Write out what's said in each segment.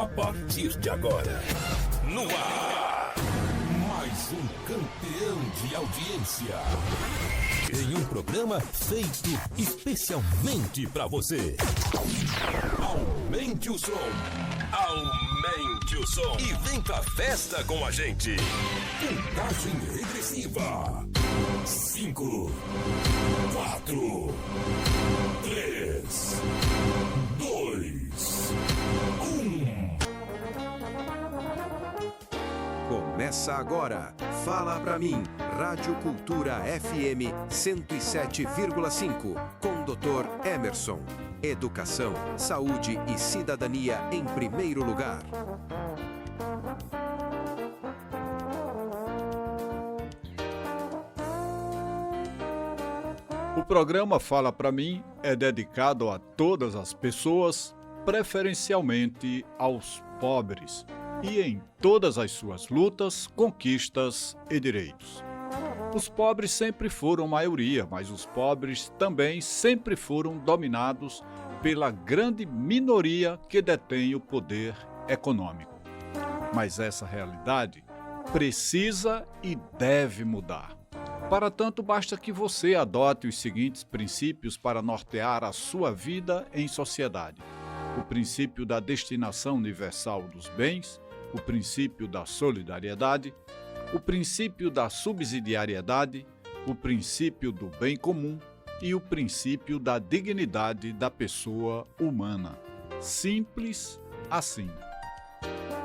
A partir de agora, no ar, mais um campeão de audiência. Em um programa feito especialmente pra você. Aumente o som. Aumente o som. E vem pra festa com a gente. Contagem regressiva. 5, 4, 3, 2, 1. Começa agora. Fala pra mim. Rádio Cultura FM 107,5. Com Dr. Emerson. Educação, saúde e cidadania em primeiro lugar. O programa Fala Pra Mim é dedicado a todas as pessoas, preferencialmente aos pobres, e em todas as suas lutas, conquistas e direitos. Os pobres sempre foram maioria, mas os pobres também sempre foram dominados pela grande minoria que detém o poder econômico. Mas essa realidade precisa e deve mudar. Para tanto, basta que você adote os seguintes princípios para nortear a sua vida em sociedade: o princípio da destinação universal dos bens, o princípio da solidariedade, o princípio da subsidiariedade, o princípio do bem comum e o princípio da dignidade da pessoa humana. Simples assim.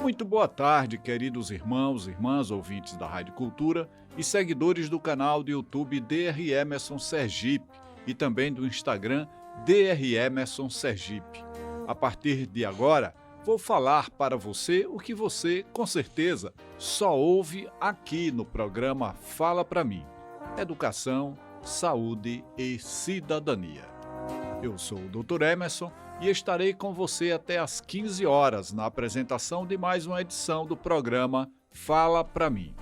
Muito boa tarde, queridos irmãos, irmãs, ouvintes da Rádio Cultura e seguidores do canal do YouTube Dr. Emerson Sergipe e também do Instagram Dr. Emerson Sergipe. A partir de agora, vou falar para você o que você, com certeza, só ouve aqui no programa Fala Pra Mim: Educação, Saúde e Cidadania. Eu sou o Dr. Emerson e estarei com você até às 15 horas na apresentação de mais uma edição do programa Fala Pra Mim.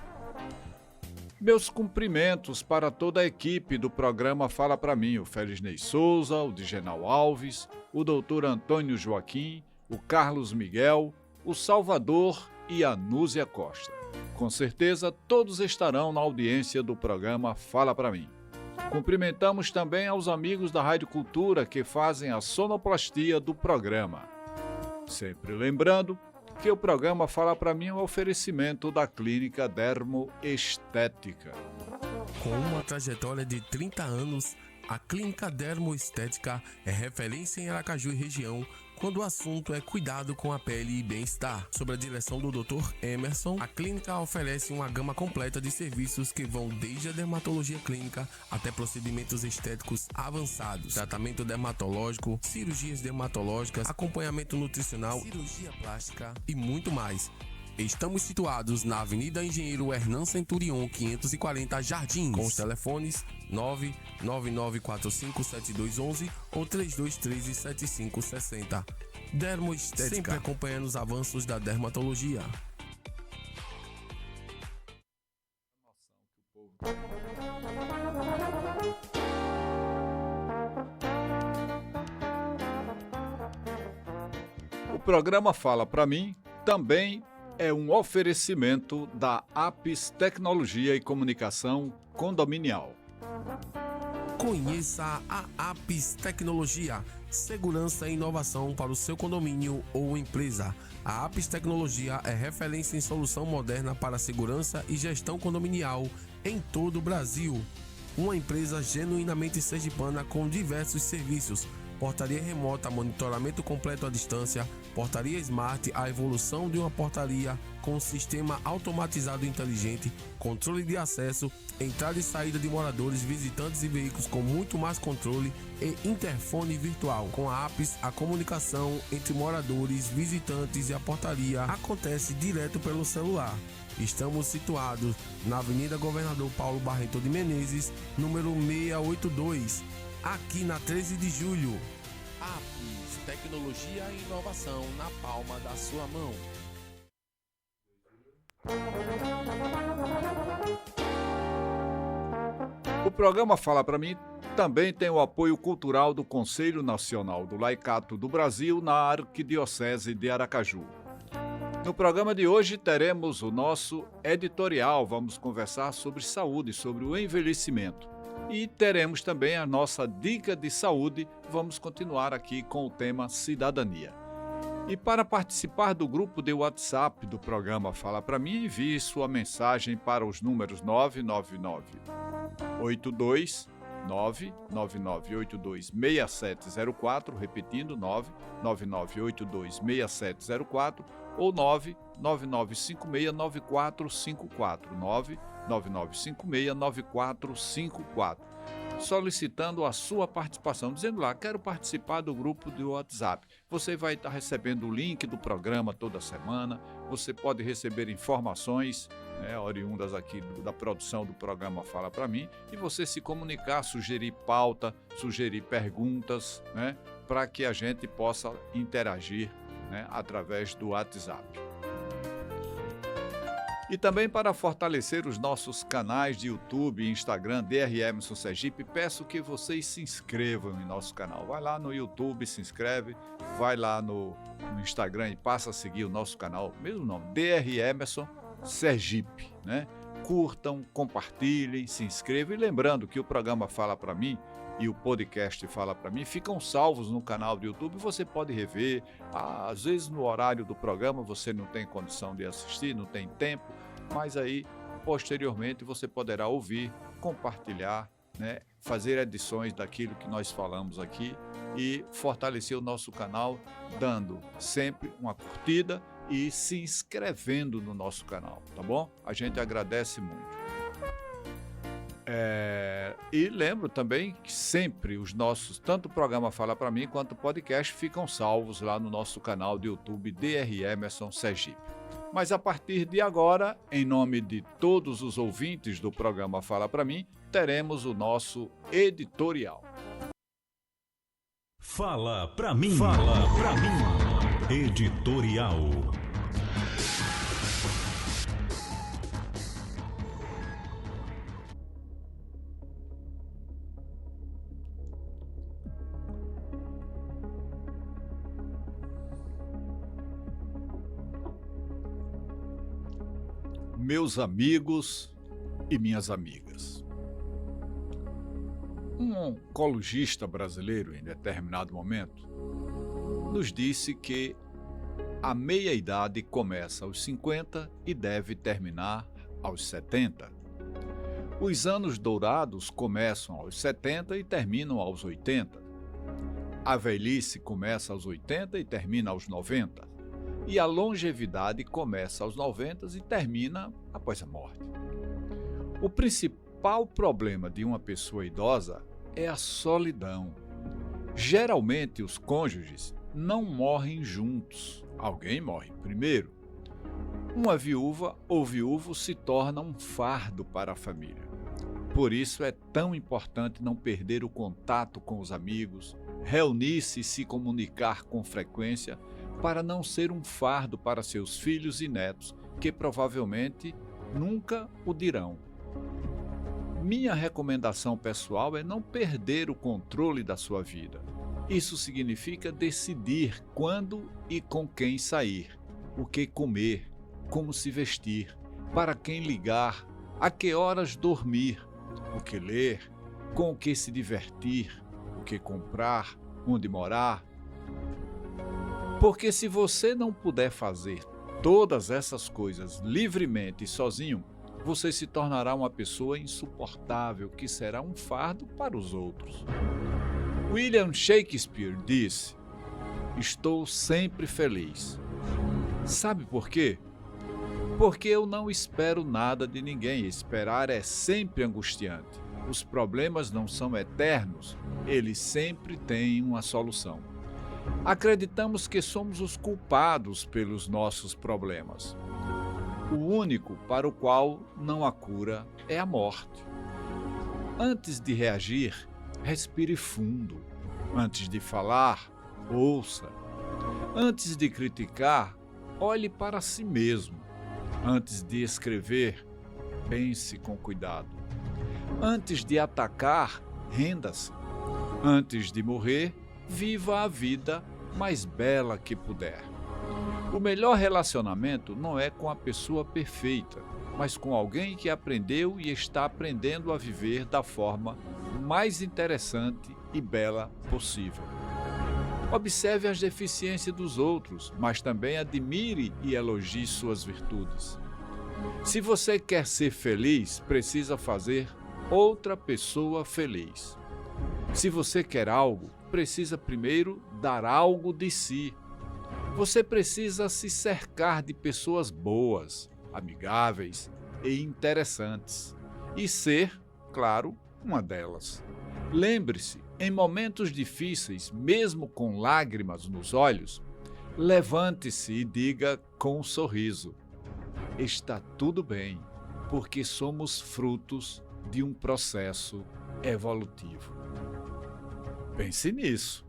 Meus cumprimentos para toda a equipe do programa Fala Pra Mim: o Felisney Souza, o Digenal Alves, o Dr. Antônio Joaquim, o Carlos Miguel, o Salvador e a Núzia Costa. Com certeza, todos estarão na audiência do programa Fala Pra Mim. Cumprimentamos também aos amigos da Rádio Cultura que fazem a sonoplastia do programa. Sempre lembrando que o programa Fala Pra Mim é um oferecimento da Clínica Dermoestética. Com uma trajetória de 30 anos, a Clínica Dermoestética é referência em Aracaju e região quando o assunto é cuidado com a pele e bem-estar. Sob a direção do Dr. Emerson, a clínica oferece uma gama completa de serviços que vão desde a dermatologia clínica até procedimentos estéticos avançados, tratamento dermatológico, cirurgias dermatológicas, acompanhamento nutricional, cirurgia plástica e muito mais. Estamos situados na Avenida Engenheiro Hernan Centurion, 540 Jardim, com os telefones 999457211 ou 32137560. Dermoestética, sempre acompanhando os avanços da dermatologia. O programa Fala Pra Mim também é um oferecimento da Apis Tecnologia e Comunicação Condominial. Conheça a Apis Tecnologia, segurança e inovação para o seu condomínio ou empresa. A Apis Tecnologia é referência em solução moderna para segurança e gestão condominial em todo o Brasil. Uma empresa genuinamente sergipana com diversos serviços: portaria remota, monitoramento completo à distância, portaria smart, a evolução de uma portaria com sistema automatizado inteligente, controle de acesso, entrada e saída de moradores, visitantes e veículos com muito mais controle e interfone virtual. Com a Apis, a comunicação entre moradores, visitantes e a portaria acontece direto pelo celular. Estamos situados na Avenida Governador Paulo Barreto de Menezes, número 682, aqui na 13 de julho. Apis, tecnologia e inovação na palma da sua mão. O programa Fala Pra Mim também tem o apoio cultural do Conselho Nacional do Laicato do Brasil na Arquidiocese de Aracaju. No programa de hoje teremos o nosso editorial, vamos conversar sobre saúde, sobre o envelhecimento. E teremos também a nossa dica de saúde, vamos continuar aqui com o tema cidadania. E para participar do grupo de WhatsApp do programa Fala Pra Mim, envie sua mensagem para os números 999826704, repetindo 999826704 ou 999569454, 999569454, solicitando a sua participação, dizendo lá, quero participar do grupo do WhatsApp. Você vai estar recebendo o link do programa toda semana, você pode receber informações oriundas aqui da produção do programa Fala Pra Mim, e você se comunicar, sugerir pauta, sugerir perguntas, para que a gente possa interagir através do WhatsApp. E também para fortalecer os nossos canais de YouTube e Instagram, Dr. Emerson Sergipe, peço que vocês se inscrevam em nosso canal. Vai lá no YouTube, se inscreve, vai lá no Instagram e passa a seguir o nosso canal, mesmo nome, Dr. Emerson Sergipe, Curtam, compartilhem, se inscrevam, e lembrando que o programa Fala Pra Mim e o podcast Fala Pra Mim ficam salvos no canal do YouTube, você pode rever, às vezes no horário do programa você não tem condição de assistir, não tem tempo, mas aí posteriormente você poderá ouvir, compartilhar, fazer edições daquilo que nós falamos aqui e fortalecer o nosso canal, dando sempre uma curtida e se inscrevendo no nosso canal, tá bom? A gente agradece muito. E lembro também que sempre os nossos, tanto o programa Fala Pra Mim quanto o podcast, ficam salvos lá no nosso canal do YouTube Dr. Emerson Sergipe. Mas a partir de agora, em nome de todos os ouvintes do programa Fala Pra Mim, teremos o nosso editorial. Fala Pra Mim. Fala Pra Mim. Editorial. Meus amigos e minhas amigas. Um oncologista brasileiro, em determinado momento, nos disse que a meia-idade começa aos 50 e deve terminar aos 70. Os anos dourados começam aos 70 e terminam aos 80. A velhice começa aos 80 e termina aos 90. E a longevidade começa aos 90 e termina após a morte. O principal problema de uma pessoa idosa é a solidão. Geralmente, os cônjuges não morrem juntos. Alguém morre primeiro. Uma viúva ou viúvo se torna um fardo para a família. Por isso é tão importante não perder o contato com os amigos, reunir-se e se comunicar com frequência, para não ser um fardo para seus filhos e netos, que provavelmente nunca o dirão. Minha recomendação pessoal é não perder o controle da sua vida. Isso significa decidir quando e com quem sair, o que comer, como se vestir, para quem ligar, a que horas dormir, o que ler, com o que se divertir, o que comprar, onde morar. Porque se você não puder fazer todas essas coisas livremente e sozinho, você se tornará uma pessoa insuportável que será um fardo para os outros. William Shakespeare disse: "Estou sempre feliz." Sabe por quê? Porque eu não espero nada de ninguém. Esperar é sempre angustiante. Os problemas não são eternos, eles sempre têm uma solução. Acreditamos que somos os culpados pelos nossos problemas. O único para o qual não há cura é a morte. Antes de reagir, respire fundo. Antes de falar, ouça. Antes de criticar, olhe para si mesmo. Antes de escrever, pense com cuidado. Antes de atacar, renda-se. Antes de morrer, viva a vida mais bela que puder. O melhor relacionamento não é com a pessoa perfeita, mas com alguém que aprendeu e está aprendendo a viver da forma mais interessante e bela possível. Observe as deficiências dos outros, mas também admire e elogie suas virtudes. Se você quer ser feliz, precisa fazer outra pessoa feliz. Se você quer algo, precisa primeiro dar algo de si. Você precisa se cercar de pessoas boas, amigáveis e interessantes, e ser, claro, uma delas. Lembre-se, em momentos difíceis, mesmo com lágrimas nos olhos, levante-se e diga com um sorriso: está tudo bem, porque somos frutos de um processo evolutivo. Pense nisso.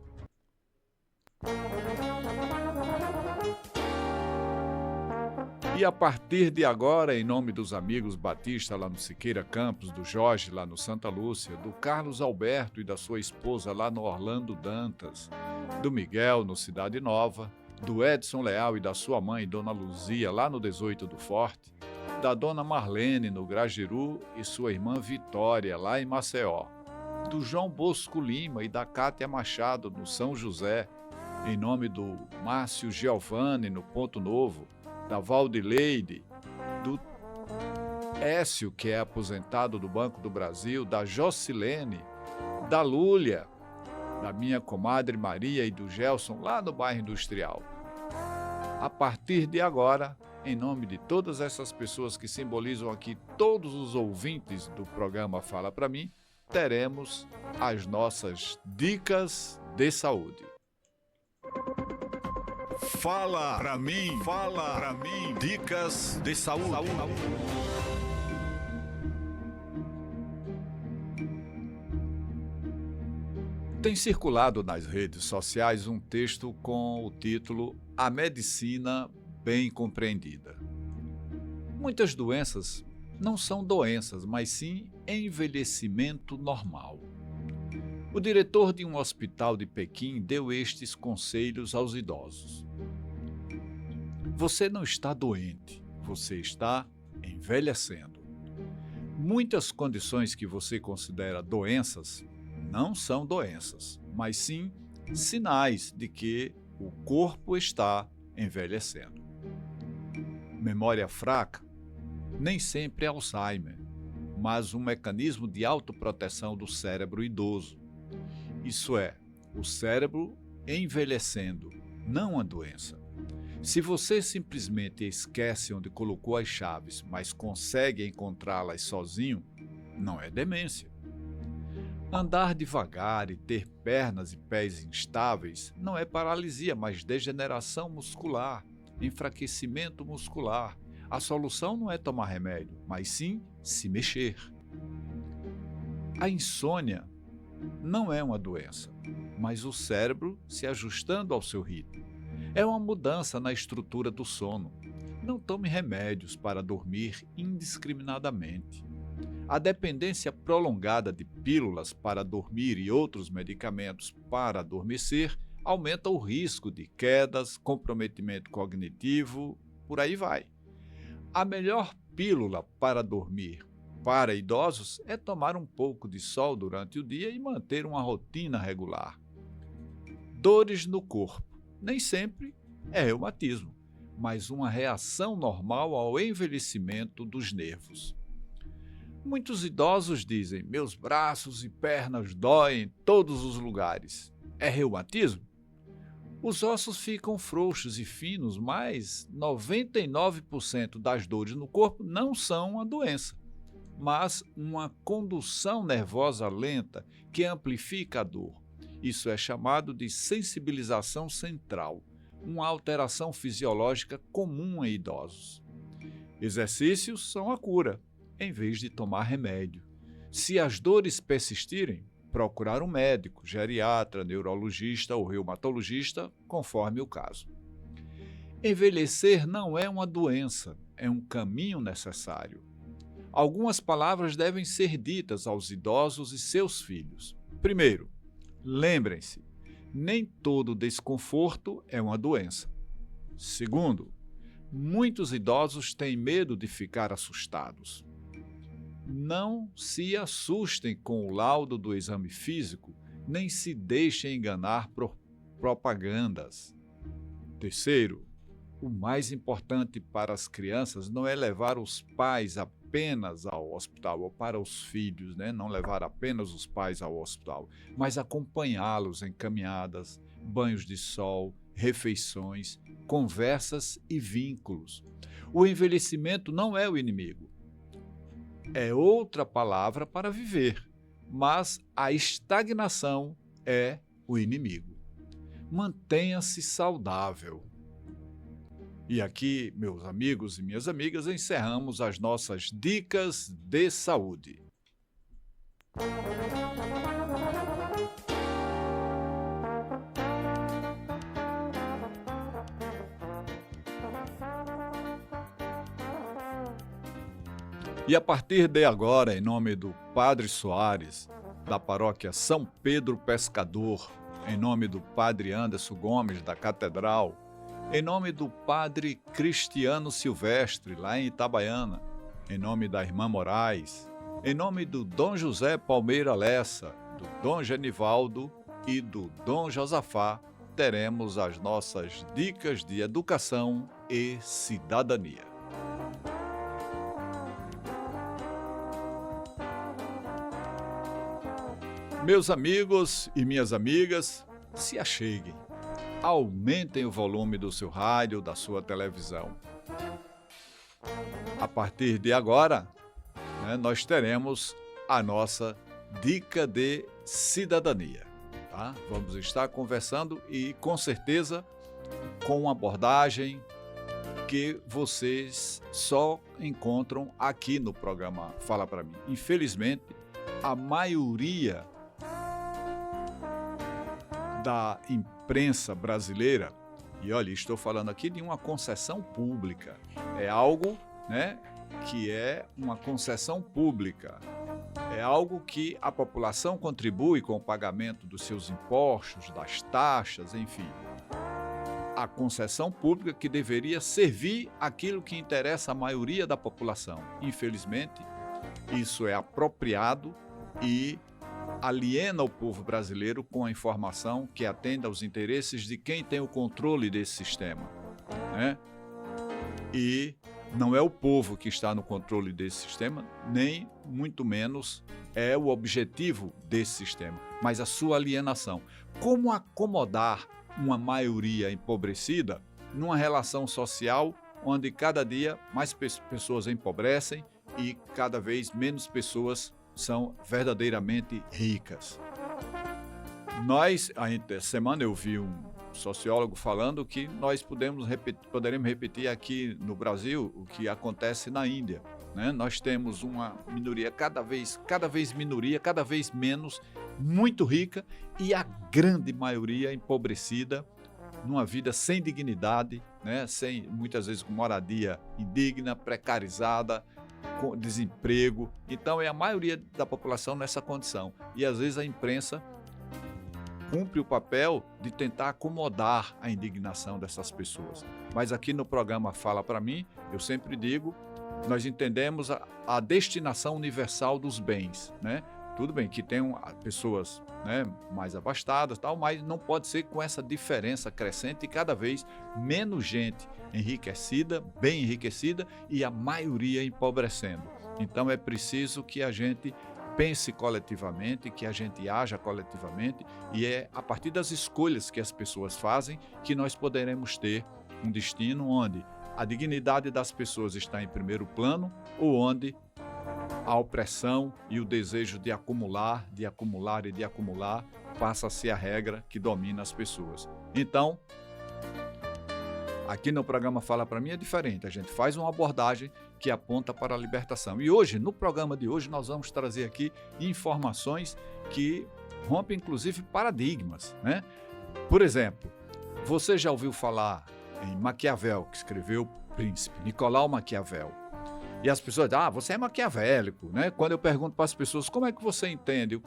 E a partir de agora, em nome dos amigos Batista lá no Siqueira Campos, do Jorge lá no Santa Lúcia, do Carlos Alberto e da sua esposa lá no Orlando Dantas, do Miguel no Cidade Nova, do Edson Leal e da sua mãe, Dona Luzia, lá no 18 do Forte, da Dona Marlene no Grajeru e sua irmã Vitória, lá em Maceió, do João Bosco Lima e da Cátia Machado no São José, em nome do Márcio Giovanni no Ponto Novo, da Valdileide, do Écio, que é aposentado do Banco do Brasil, da Jocilene, da Lúlia, da minha comadre Maria e do Gelson, lá no bairro Industrial. A partir de agora, em nome de todas essas pessoas que simbolizam aqui todos os ouvintes do programa Fala Pra Mim, teremos as nossas dicas de saúde. Fala pra mim, dicas de saúde. Tem circulado nas redes sociais um texto com o título A Medicina Bem Compreendida. Muitas doenças não são doenças, mas sim envelhecimento normal. O diretor de um hospital de Pequim deu estes conselhos aos idosos. Você não está doente, você está envelhecendo. Muitas condições que você considera doenças não são doenças, mas sim sinais de que o corpo está envelhecendo. Memória fraca nem sempre é Alzheimer, mas um mecanismo de autoproteção do cérebro idoso. Isso é, o cérebro envelhecendo, não a doença. Se você simplesmente esquece onde colocou as chaves, mas consegue encontrá-las sozinho, não é demência. Andar devagar e ter pernas e pés instáveis não é paralisia, mas degeneração muscular, enfraquecimento muscular. A solução não é tomar remédio, mas sim se mexer. A insônia não é uma doença, mas o cérebro se ajustando ao seu ritmo. É uma mudança na estrutura do sono. Não tome remédios para dormir indiscriminadamente. A dependência prolongada de pílulas para dormir e outros medicamentos para adormecer aumenta o risco de quedas, comprometimento cognitivo, por aí vai. A melhor pílula para dormir para idosos é tomar um pouco de sol durante o dia e manter uma rotina regular. Dores no corpo. Nem sempre é reumatismo, mas uma reação normal ao envelhecimento dos nervos. Muitos idosos dizem: meus braços e pernas doem em todos os lugares. É reumatismo? Os ossos ficam frouxos e finos, mas 99% das dores no corpo não são uma doença, mas uma condução nervosa lenta que amplifica a dor. Isso é chamado de sensibilização central, uma alteração fisiológica comum em idosos. Exercícios são a cura, em vez de tomar remédio. Se as dores persistirem, procurar um médico, geriatra, neurologista ou reumatologista, conforme o caso. Envelhecer não é uma doença, é um caminho necessário. Algumas palavras devem ser ditas aos idosos e seus filhos. Primeiro, lembrem-se, nem todo desconforto é uma doença. Segundo, muitos idosos têm medo de ficar assustados. Não se assustem com o laudo do exame físico, nem se deixem enganar por propagandas. Terceiro, o mais importante para as crianças não é levar os pais apenas ao hospital, ou para os filhos, né? Não levar apenas os pais ao hospital, mas acompanhá-los em caminhadas, banhos de sol, refeições, conversas e vínculos. O envelhecimento não é o inimigo. É outra palavra para viver, mas a estagnação é o inimigo. Mantenha-se saudável. E aqui, meus amigos e minhas amigas, encerramos as nossas dicas de saúde. E a partir de agora, em nome do Padre Soares, da paróquia São Pedro Pescador, em nome do Padre Anderson Gomes, da Catedral, em nome do Padre Cristiano Silvestre, lá em Itabaiana, em nome da Irmã Moraes, em nome do Dom José Palmeira Lessa, do Dom Genivaldo e do Dom Josafá, teremos as nossas dicas de educação e cidadania. Meus amigos e minhas amigas, se acheguem, aumentem o volume do seu rádio, da sua televisão. A partir de agora, nós teremos a nossa dica de cidadania. Tá? Vamos estar conversando e, com certeza, com uma abordagem que vocês só encontram aqui no programa Fala Pra Mim. Infelizmente, a maioria da imprensa brasileira, e olha, estou falando aqui de uma concessão pública, é algo, que é uma concessão pública, é algo que a população contribui com o pagamento dos seus impostos, das taxas, enfim. A concessão pública que deveria servir aquilo que interessa à maioria da população. Infelizmente, isso é apropriado e aliena o povo brasileiro com a informação que atende aos interesses de quem tem o controle desse sistema, E não é o povo que está no controle desse sistema, nem muito menos é o objetivo desse sistema, mas a sua alienação. Como acomodar uma maioria empobrecida numa relação social onde cada dia mais pessoas empobrecem e cada vez menos pessoas são verdadeiramente ricas. Essa semana eu vi um sociólogo falando que nós poderemos repetir aqui no Brasil o que acontece na Índia. Nós temos uma minoria cada vez menos, muito rica, e a grande maioria empobrecida, numa vida sem dignidade, sem, muitas vezes com moradia indigna, precarizada, com desemprego. Então é a maioria da população nessa condição. E às vezes a imprensa cumpre o papel de tentar acomodar a indignação dessas pessoas. Mas aqui no programa Fala Pra Mim, eu sempre digo, nós entendemos a destinação universal dos bens, Tudo bem que tem pessoas mais abastadas, mas não pode ser com essa diferença crescente e cada vez menos gente enriquecida, bem enriquecida, e a maioria empobrecendo. Então é preciso que a gente pense coletivamente, que a gente haja coletivamente, e é a partir das escolhas que as pessoas fazem que nós poderemos ter um destino onde a dignidade das pessoas está em primeiro plano, ou onde a opressão e o desejo de acumular passa a ser a regra que domina as pessoas. Então, aqui no programa Fala Pra Mim é diferente. A gente faz uma abordagem que aponta para a libertação. E hoje, no programa de hoje, nós vamos trazer aqui informações que rompem, inclusive, paradigmas, Por exemplo, você já ouviu falar em Maquiavel, que escreveu O Príncipe, Nicolau Maquiavel. E as pessoas dizem, você é maquiavélico, Quando eu pergunto para as pessoas, como é que você entende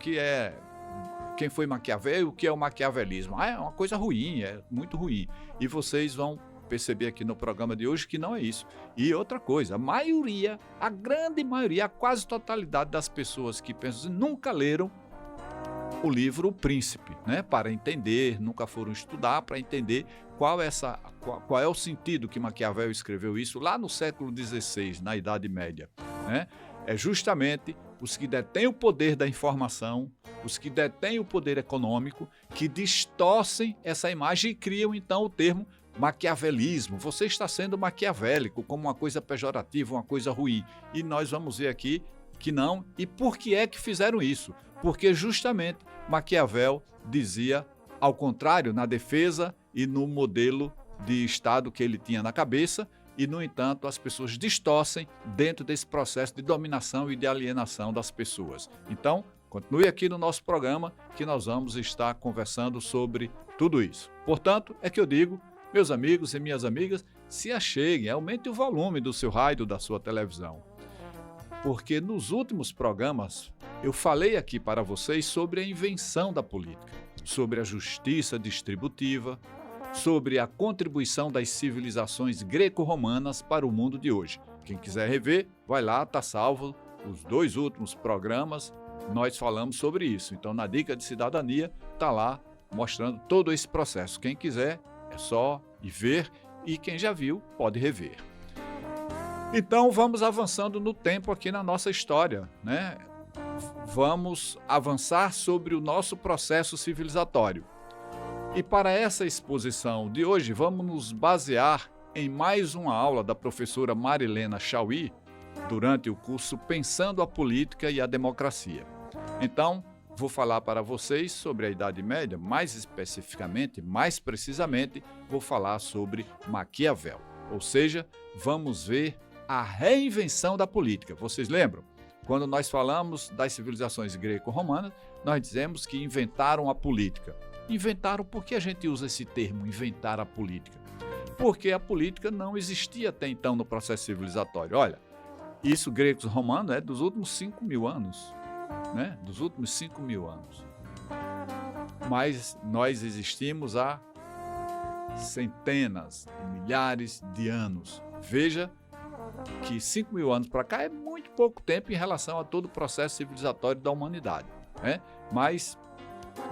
quem foi Maquiavel e o que é o maquiavelismo? É uma coisa ruim, é muito ruim. E vocês vão percebi aqui no programa de hoje que não é isso. E outra coisa, a maioria, a grande maioria, a quase totalidade das pessoas que pensam assim, nunca leram o livro O Príncipe, né? Para entender, nunca foram estudar para entender qual é o sentido que Maquiavel escreveu isso lá no século XVI, na Idade Média, né? É justamente os que detêm o poder da informação, os que detêm o poder econômico, que distorcem essa imagem e criam então o termo maquiavelismo. Você está sendo maquiavélico, como uma coisa pejorativa, uma coisa ruim. E nós vamos ver aqui que não. E por que é que fizeram isso? Porque justamente Maquiavel dizia ao contrário na defesa e no modelo de Estado que ele tinha na cabeça, e, no entanto, as pessoas distorcem dentro desse processo de dominação e de alienação das pessoas. Então, continue aqui no nosso programa que nós vamos estar conversando sobre tudo isso. Portanto, é que eu digo, meus amigos e minhas amigas, se acheguem, aumente o volume do seu rádio, da sua televisão. Porque nos últimos programas eu falei aqui para vocês sobre a invenção da política, sobre a justiça distributiva, sobre a contribuição das civilizações greco-romanas para o mundo de hoje. Quem quiser rever, vai lá, está salvo. Os 2 últimos programas nós falamos sobre isso. Então, na Dica de Cidadania, está lá mostrando todo esse processo. Quem quiser, é só ir ver, e quem já viu, pode rever. Então, vamos avançando no tempo aqui na nossa história, né? Vamos avançar sobre o nosso processo civilizatório. E para essa exposição de hoje, vamos nos basear em mais uma aula da professora Marilena Chauí, durante o curso Pensando a Política e a Democracia. Então, vou falar para vocês sobre a Idade Média, mais especificamente, mais precisamente, vou falar sobre Maquiavel. Ou seja, vamos ver a reinvenção da política. Vocês lembram? Quando nós falamos das civilizações greco-romanas, nós dizemos que inventaram a política. Inventaram, por que a gente usa esse termo, inventar a política? Porque a política não existia até então no processo civilizatório. Olha, isso gregos romanos é dos últimos 5.000 anos, né? Dos últimos 5.000 anos. Mas nós existimos há centenas de milhares de anos. Veja que 5.000 anos para cá é muito pouco tempo em relação a todo o processo civilizatório da humanidade, né? Mas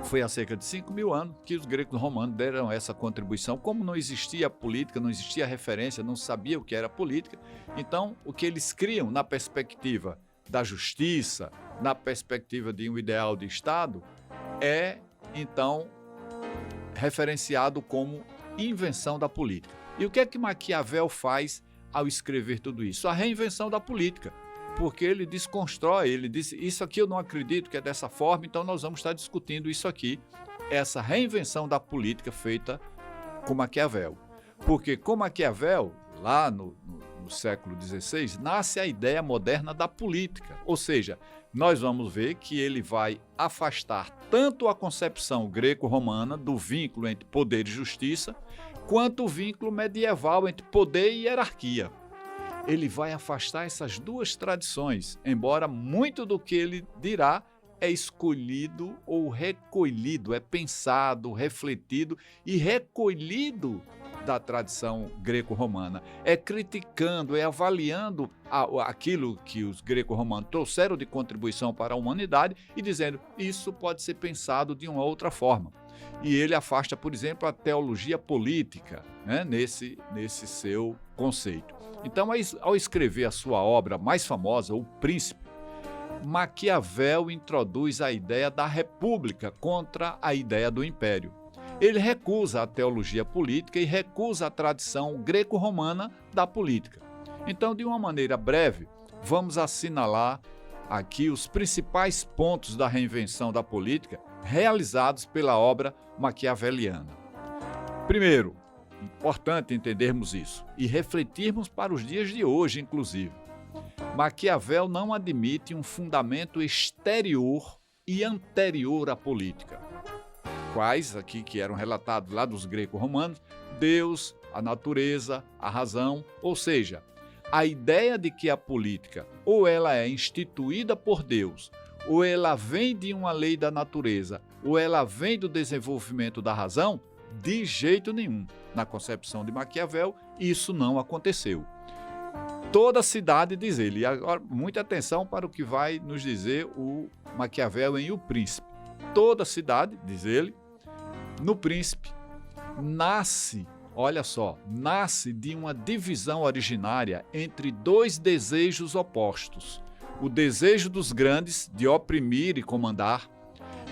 foi há cerca de 5.000 anos que os gregos romanos deram essa contribuição. Como não existia política, não existia referência, não sabia o que era política, então o que eles criam na perspectiva da justiça, na perspectiva de um ideal de Estado, é então referenciado como invenção da política. E o que é que Maquiavel faz ao escrever tudo isso? A reinvenção da política. Porque ele desconstrói, ele diz, isso aqui eu não acredito que é dessa forma, então nós vamos estar discutindo isso aqui, essa reinvenção da política feita com Maquiavel. Porque com Maquiavel, lá no século XVI, nasce a ideia moderna da política, ou seja, nós vamos ver que ele vai afastar tanto a concepção greco-romana do vínculo entre poder e justiça, quanto o vínculo medieval entre poder e hierarquia. Ele vai afastar essas duas tradições, embora muito do que ele dirá é escolhido ou recolhido, é pensado, refletido e recolhido da tradição greco-romana. É criticando, é avaliando aquilo que os greco-romanos trouxeram de contribuição para a humanidade e dizendo, isso pode ser pensado de uma outra forma. E ele afasta, por exemplo, a teologia política, né, nesse seu conceito. Então, ao escrever a sua obra mais famosa, O Príncipe, Maquiavel introduz a ideia da república contra a ideia do império. Ele recusa a teologia política e recusa a tradição greco-romana da política. Então, de uma maneira breve, vamos assinalar aqui os principais pontos da reinvenção da política realizados pela obra maquiaveliana. Primeiro, importante entendermos isso e refletirmos para os dias de hoje, inclusive. Maquiavel não admite um fundamento exterior e anterior à política. Quais aqui que eram relatados lá dos greco-romanos? Deus, a natureza, a razão, ou seja, a ideia de que a política ou ela é instituída por Deus, ou ela vem de uma lei da natureza, ou ela vem do desenvolvimento da razão, De jeito nenhum. Na concepção de Maquiavel, isso não aconteceu. Toda cidade, diz ele, e agora muita atenção para o que vai nos dizer o Maquiavel em O Príncipe. Toda cidade, diz ele, no Príncipe, nasce, olha só, nasce de uma divisão originária entre dois desejos opostos. O desejo dos grandes de oprimir e comandar,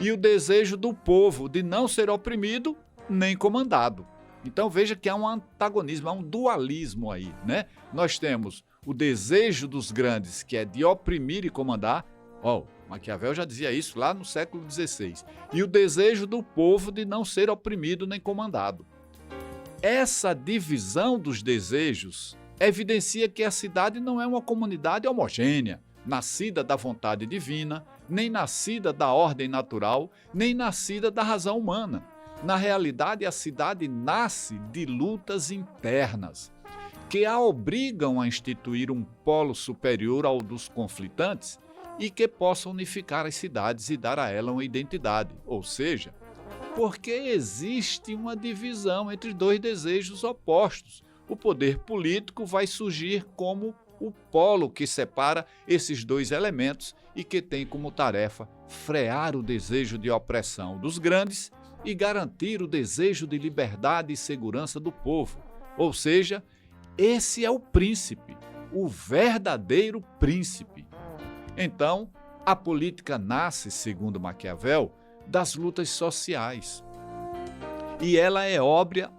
e o desejo do povo de não ser oprimido nem comandado. Então veja que há um antagonismo, há um dualismo aí, né? Nós temos o desejo dos grandes, que é de oprimir e comandar. Maquiavel já dizia isso lá no século XVI. E o desejo do povo de não ser oprimido nem comandado. Essa divisão dos desejos evidencia que a cidade não é uma comunidade homogênea, nascida da vontade divina, nem nascida da ordem natural, nem nascida da razão humana. Na realidade, a cidade nasce de lutas internas, que a obrigam a instituir um polo superior ao dos conflitantes e que possa unificar as cidades e dar a ela uma identidade. Ou seja, porque existe uma divisão entre dois desejos opostos. O poder político vai surgir como o polo que separa esses dois elementos e que tem como tarefa frear o desejo de opressão dos grandes e garantir o desejo de liberdade e segurança do povo. Ou seja, esse é o príncipe, o verdadeiro príncipe. Então, a política nasce, segundo Maquiavel, das lutas sociais. E ela é obra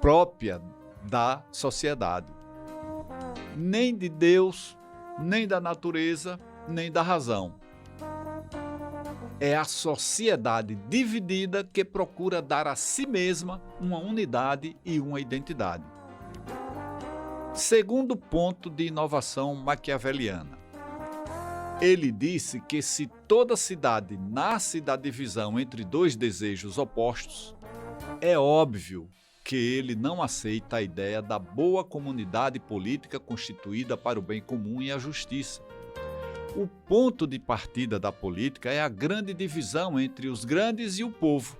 própria da sociedade. Nem de Deus, nem da natureza, nem da razão. É a sociedade dividida que procura dar a si mesma uma unidade e uma identidade. Segundo ponto de inovação maquiaveliana. Ele disse que se toda cidade nasce da divisão entre dois desejos opostos, é óbvio que ele não aceita a ideia da boa comunidade política constituída para o bem comum e a justiça. O ponto de partida da política é a grande divisão entre os grandes e o povo.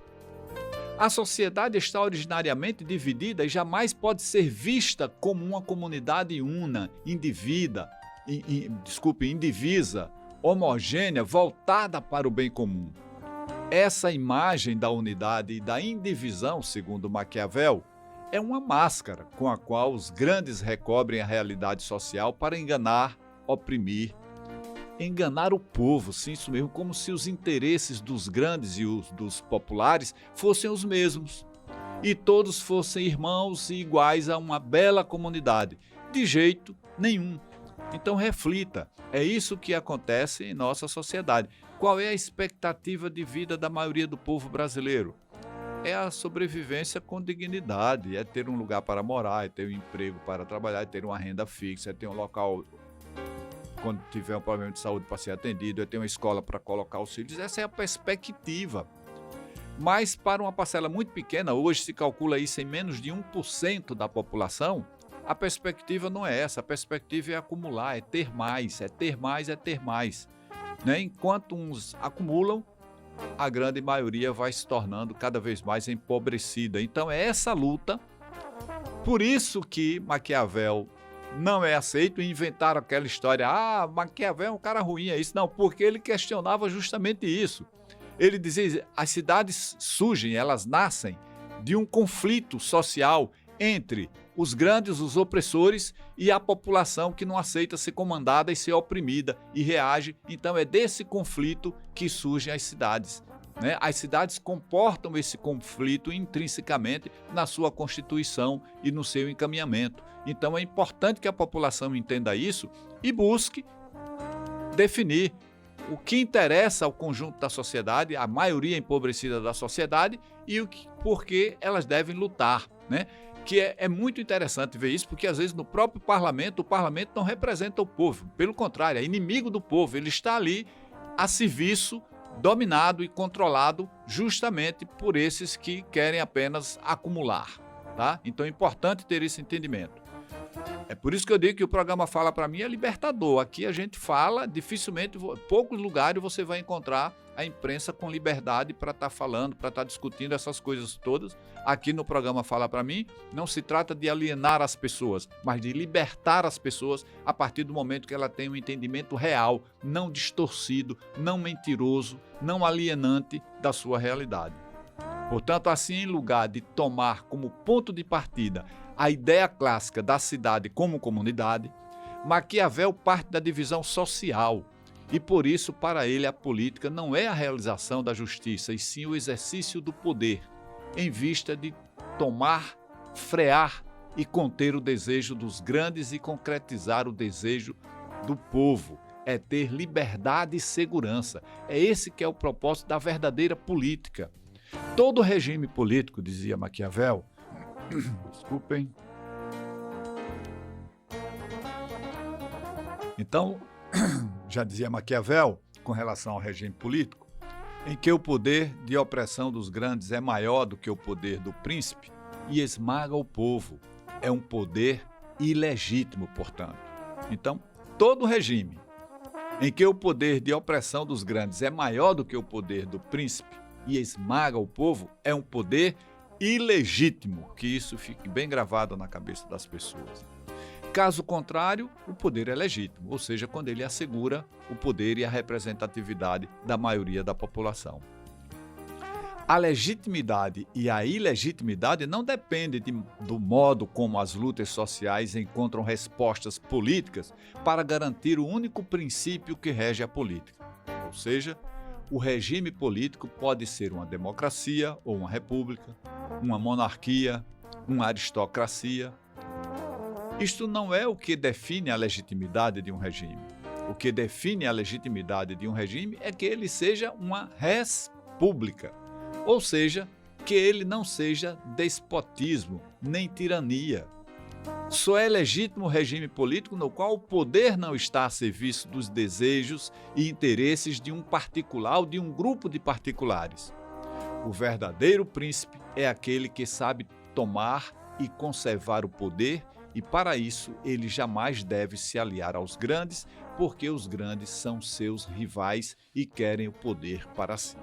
A sociedade está originariamente dividida e jamais pode ser vista como uma comunidade indivisa, homogênea, voltada para o bem comum. Essa imagem da unidade e da indivisão, segundo Maquiavel, é uma máscara com a qual os grandes recobrem a realidade social para enganar, oprimir, enganar o povo, sim, isso mesmo, como se os interesses dos grandes e os dos populares fossem os mesmos e todos fossem irmãos e iguais a uma bela comunidade. De jeito nenhum. Então reflita, é isso que acontece em nossa sociedade. Qual é a expectativa de vida da maioria do povo brasileiro? É a sobrevivência com dignidade, é ter um lugar para morar, é ter um emprego para trabalhar, é ter uma renda fixa, é ter um local quando tiver um problema de saúde para ser atendido, é ter uma escola para colocar os filhos. Essa é a perspectiva. Mas para uma parcela muito pequena, hoje se calcula isso em menos de 1% da população, a perspectiva não é essa, a perspectiva é acumular, é ter mais, é ter mais, é ter mais. Né? Enquanto uns acumulam, a grande maioria vai se tornando cada vez mais empobrecida. Então é essa luta, por isso que Maquiavel não é aceito e inventaram aquela história, Maquiavel é um cara ruim, é isso. Não, porque ele questionava justamente isso. Ele dizia, as cidades surgem, elas nascem de um conflito social entre os grandes, os opressores e a população que não aceita ser comandada e ser oprimida e reage. Então é desse conflito que surgem as cidades. Né? As cidades comportam esse conflito intrinsecamente na sua constituição e no seu encaminhamento. Então é importante que a população entenda isso e busque definir o que interessa ao conjunto da sociedade, a maioria empobrecida da sociedade, e por que elas devem lutar, né? Que é muito interessante ver isso, porque às vezes no próprio parlamento, o parlamento não representa o povo, pelo contrário, é inimigo do povo, ele está ali a serviço, dominado e controlado justamente por esses que querem apenas acumular, tá? Então é importante ter esse entendimento. É por isso que eu digo que o programa Fala Pra Mim é libertador. Aqui a gente fala, dificilmente, poucos lugares você vai encontrar a imprensa com liberdade para estar falando, para estar discutindo essas coisas todas. Aqui no programa Fala Pra Mim, não se trata de alienar as pessoas, mas de libertar as pessoas a partir do momento que ela tem um entendimento real, não distorcido, não mentiroso, não alienante da sua realidade. Portanto, assim, em lugar de tomar como ponto de partida a ideia clássica da cidade como comunidade, Maquiavel parte da divisão social e, por isso, para ele, a política não é a realização da justiça, e sim o exercício do poder, em vista de tomar, frear e conter o desejo dos grandes e concretizar o desejo do povo. É ter liberdade e segurança. É esse que é o propósito da verdadeira política. Todo regime político, dizia Maquiavel, desculpem. Então, já dizia Maquiavel, com relação ao regime político, em que o poder de opressão dos grandes é maior do que o poder do príncipe e esmaga o povo. É um poder ilegítimo, portanto. Então, todo regime em que o poder de opressão dos grandes é maior do que o poder do príncipe e esmaga o povo é um poder ilegítimo, que isso fique bem gravado na cabeça das pessoas. Caso contrário, o poder é legítimo, ou seja, quando ele assegura o poder e a representatividade da maioria da população. A legitimidade e a ilegitimidade não dependem do modo como as lutas sociais encontram respostas políticas para garantir o único princípio que rege a política. Ou seja, o regime político pode ser uma democracia ou uma república, uma monarquia, uma aristocracia. Isto não é o que define a legitimidade de um regime. O que define a legitimidade de um regime é que ele seja uma república, ou seja, que ele não seja despotismo nem tirania. Só é legítimo o regime político no qual o poder não está a serviço dos desejos e interesses de um particular ou de um grupo de particulares. O verdadeiro príncipe é aquele que sabe tomar e conservar o poder, e para isso ele jamais deve se aliar aos grandes, porque os grandes são seus rivais e querem o poder para si.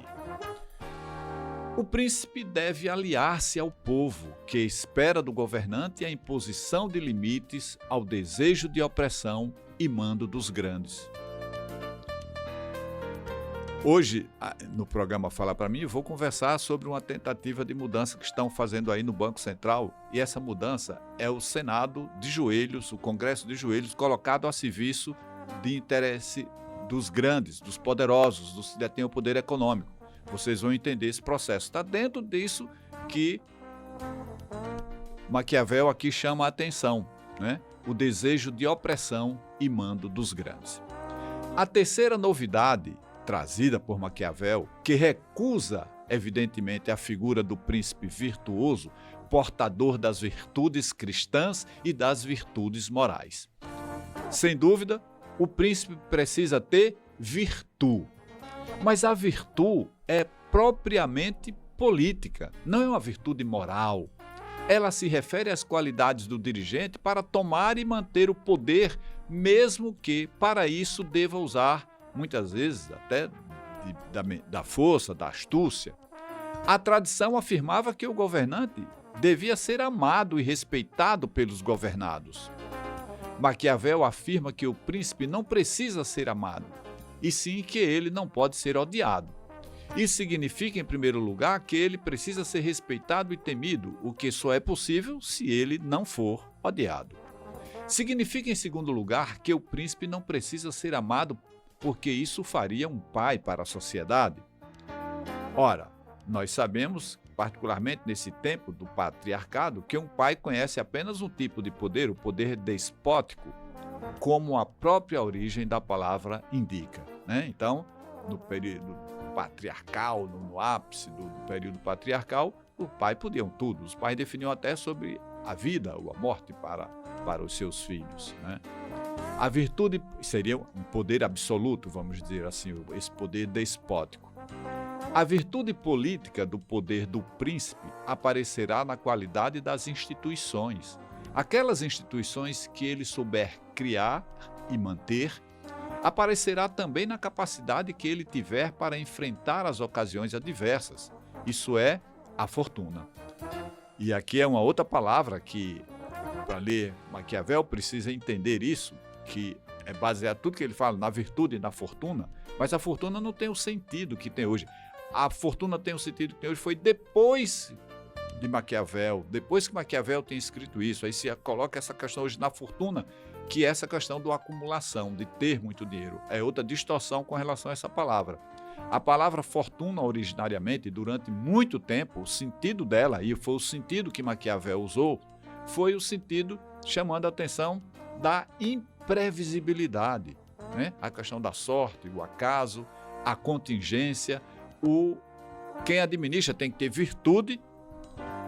O príncipe deve aliar-se ao povo, que espera do governante a imposição de limites ao desejo de opressão e mando dos grandes. Hoje, no programa Fala Pra Mim, eu vou conversar sobre uma tentativa de mudança que estão fazendo aí no Banco Central, e essa mudança é o Senado de joelhos, o Congresso de joelhos, colocado a serviço de interesse dos grandes, dos poderosos, dos que detêm o poder econômico. Vocês vão entender esse processo. Está dentro disso que Maquiavel aqui chama a atenção, né? O desejo de opressão e mando dos grandes. A terceira novidade trazida por Maquiavel, que recusa, evidentemente, a figura do príncipe virtuoso, portador das virtudes cristãs e das virtudes morais. Sem dúvida, o príncipe precisa ter virtude. Mas a virtude é propriamente política, não é uma virtude moral. Ela se refere às qualidades do dirigente para tomar e manter o poder, mesmo que para isso deva usar, muitas vezes, até da força, da astúcia. A tradição afirmava que o governante devia ser amado e respeitado pelos governados. Maquiavel afirma que o príncipe não precisa ser amado, e sim que ele não pode ser odiado. Isso significa, em primeiro lugar, que ele precisa ser respeitado e temido, o que só é possível se ele não for odiado. Significa, em segundo lugar, que o príncipe não precisa ser amado porque isso faria um pai para a sociedade. Ora, nós sabemos, particularmente nesse tempo do patriarcado, que um pai conhece apenas um tipo de poder, o poder despótico, como a própria origem da palavra indica, né? Então, no período patriarcal, no ápice do período patriarcal, o pai podiam tudo. Os pais definiam até sobre a vida ou a morte para os seus filhos, né? A virtude seria um poder absoluto, vamos dizer assim, esse poder despótico. A virtude política do poder do príncipe aparecerá na qualidade das instituições. Aquelas instituições que ele souber criar e manter, aparecerá também na capacidade que ele tiver para enfrentar as ocasiões adversas, isso é, a fortuna. E aqui é uma outra palavra que, para ler Maquiavel, precisa entender isso, que é baseado tudo que ele fala na virtude e na fortuna, mas a fortuna não tem o sentido que tem hoje. A fortuna tem o sentido que tem hoje, foi depois de Maquiavel, depois que Maquiavel tem escrito isso, aí se coloca essa questão hoje na fortuna, que é essa questão da acumulação, de ter muito dinheiro. É outra distorção com relação a essa palavra. A palavra fortuna, originariamente, durante muito tempo, o sentido dela, e foi o sentido que Maquiavel usou, foi o sentido chamando a atenção da imprevisibilidade, né? A questão da sorte, o acaso, a contingência. Quem administra tem que ter virtude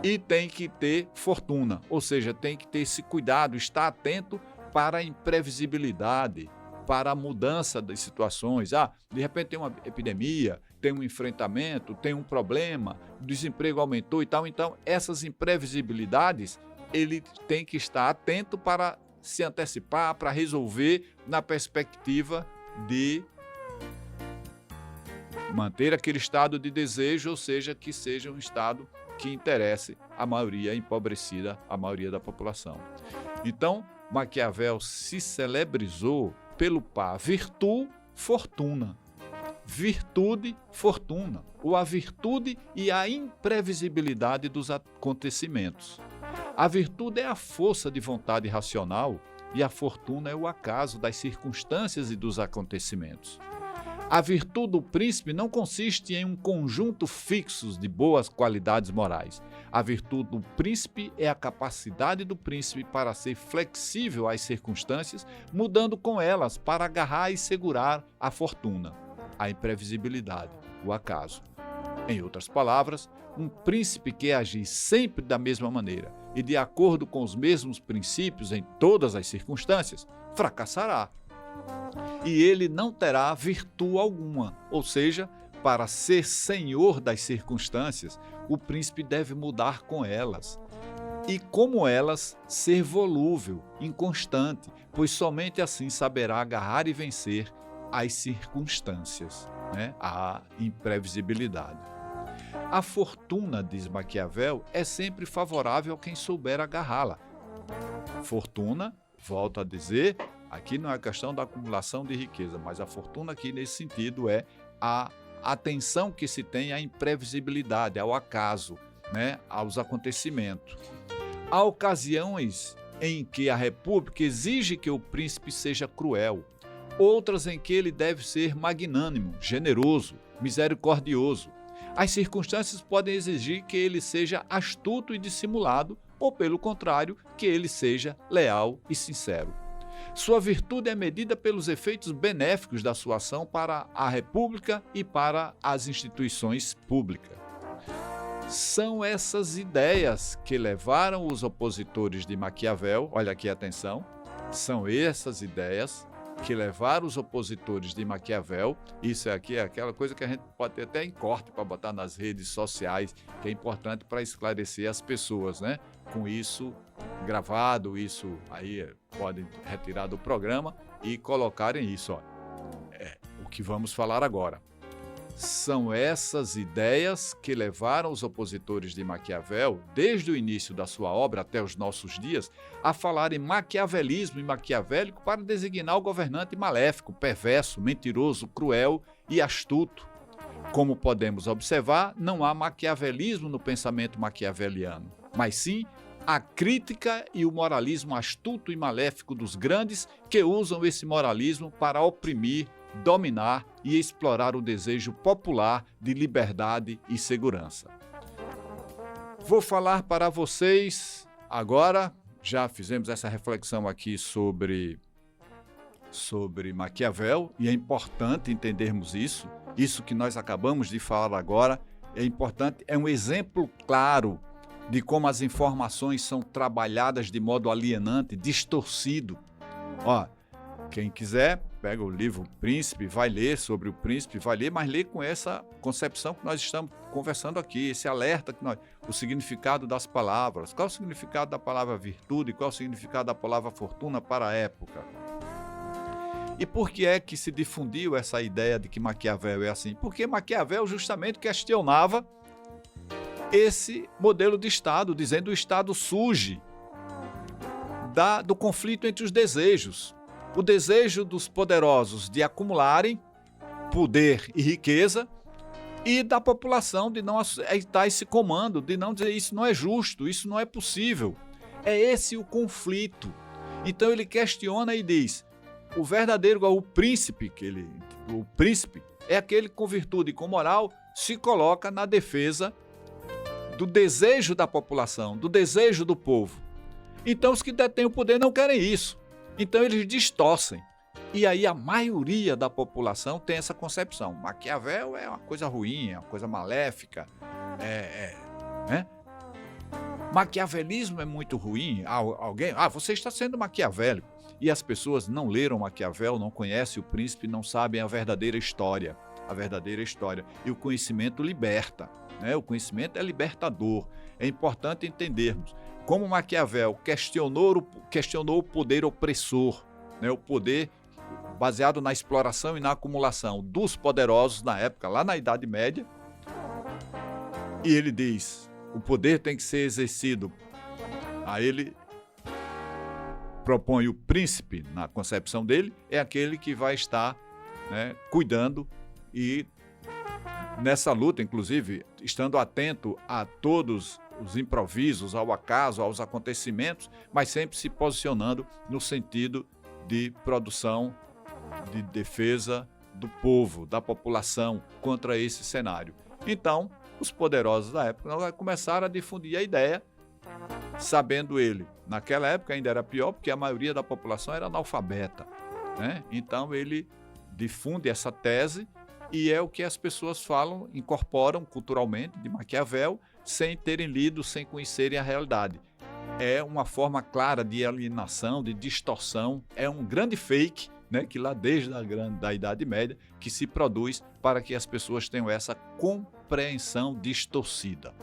e tem que ter fortuna, ou seja, tem que ter esse cuidado, estar atento para a imprevisibilidade, para a mudança das situações. De repente tem uma epidemia, tem um enfrentamento, tem um problema, o desemprego aumentou e tal. Então, essas imprevisibilidades, ele tem que estar atento para se antecipar, para resolver na perspectiva de manter aquele estado de desejo, ou seja, que seja um estado que interesse a maioria empobrecida, a maioria da população. Então, Maquiavel se celebrizou pelo par virtude, fortuna. Virtude, fortuna. Ou a virtude e a imprevisibilidade dos acontecimentos. A virtude é a força de vontade racional e a fortuna é o acaso das circunstâncias e dos acontecimentos. A virtude do príncipe não consiste em um conjunto fixo de boas qualidades morais. A virtude do príncipe é a capacidade do príncipe para ser flexível às circunstâncias, mudando com elas para agarrar e segurar a fortuna, a imprevisibilidade, o acaso. Em outras palavras, um príncipe que agir sempre da mesma maneira e de acordo com os mesmos princípios em todas as circunstâncias, fracassará. E ele não terá virtude alguma, ou seja, para ser senhor das circunstâncias, o príncipe deve mudar com elas. E como elas, ser volúvel, inconstante, pois somente assim saberá agarrar e vencer as circunstâncias, né? A imprevisibilidade. A fortuna, diz Maquiavel, é sempre favorável a quem souber agarrá-la. Fortuna, volto a dizer, aqui não é a questão da acumulação de riqueza, mas a fortuna aqui nesse sentido é a atenção que se tem à imprevisibilidade, ao acaso, né, aos acontecimentos. Há ocasiões em que a república exige que o príncipe seja cruel, outras em que ele deve ser magnânimo, generoso, misericordioso. As circunstâncias podem exigir que ele seja astuto e dissimulado, ou pelo contrário, que ele seja leal e sincero. Sua virtude é medida pelos efeitos benéficos da sua ação para a República e para as instituições públicas. São essas ideias que levaram os opositores de Maquiavel, olha aqui, atenção, são essas ideias que levaram os opositores de Maquiavel, isso aqui é aquela coisa que a gente pode ter até em corte para botar nas redes sociais, que é importante para esclarecer as pessoas, né? Com isso gravado, isso aí podem retirar do programa e colocarem isso, o que vamos falar agora. São essas ideias que levaram os opositores de Maquiavel, desde o início da sua obra até os nossos dias, a falar em maquiavelismo e maquiavélico para designar o governante maléfico, perverso, mentiroso, cruel e astuto. Como podemos observar, não há maquiavelismo no pensamento maquiaveliano, mas sim a crítica e o moralismo astuto e maléfico dos grandes que usam esse moralismo para oprimir, dominar e explorar o desejo popular de liberdade e segurança. Vou falar para vocês agora, já fizemos essa reflexão aqui sobre Maquiavel e é importante entendermos isso que nós acabamos de falar agora é importante, é um exemplo claro de como as informações são trabalhadas de modo alienante, distorcido. Quem quiser pega o livro Príncipe, vai ler sobre o príncipe, vai ler, mas lê com essa concepção que nós estamos conversando aqui, esse alerta, o significado das palavras. Qual é o significado da palavra virtude? Qual é o significado da palavra fortuna para a época? E por que é que se difundiu essa ideia de que Maquiavel é assim? Porque Maquiavel justamente questionava esse modelo de Estado, dizendo que o Estado surge do conflito entre os desejos. O desejo dos poderosos de acumularem poder e riqueza e da população de não aceitar esse comando, de não dizer isso não é justo, isso não é possível. É esse o conflito. Então ele questiona e diz, o verdadeiro, o príncipe é aquele que com virtude e com moral se coloca na defesa do desejo da população, do desejo do povo. Então os que detêm o poder não querem isso. Então eles distorcem. E aí a maioria da população tem essa concepção. Maquiavel é uma coisa ruim, é uma coisa maléfica. Né? Maquiavelismo é muito ruim. Você está sendo maquiavélico. E as pessoas não leram Maquiavel, não conhecem o príncipe, não sabem a verdadeira história. A verdadeira história. E o conhecimento liberta. Né? O conhecimento é libertador. É importante entendermos. Como Maquiavel questionou o poder opressor, né? O poder baseado na exploração e na acumulação dos poderosos na época, lá na Idade Média. E ele diz, o poder tem que ser exercido. Aí ele propõe o príncipe, na concepção dele, é aquele que vai estar, né, cuidando e nessa luta, inclusive, estando atento a todos os improvisos, ao acaso, aos acontecimentos, mas sempre se posicionando no sentido de produção, de defesa do povo, da população contra esse cenário. Então, os poderosos da época começaram a difundir a ideia, sabendo ele, naquela época ainda era pior, porque a maioria da população era analfabeta, né? Então ele difunde essa tese e é o que as pessoas falam, incorporam culturalmente de Maquiavel, sem terem lido, sem conhecerem a realidade. É uma forma clara de alienação, de distorção, é um grande fake, né, que lá desde a Idade Média, que se produz para que as pessoas tenham essa compreensão distorcida.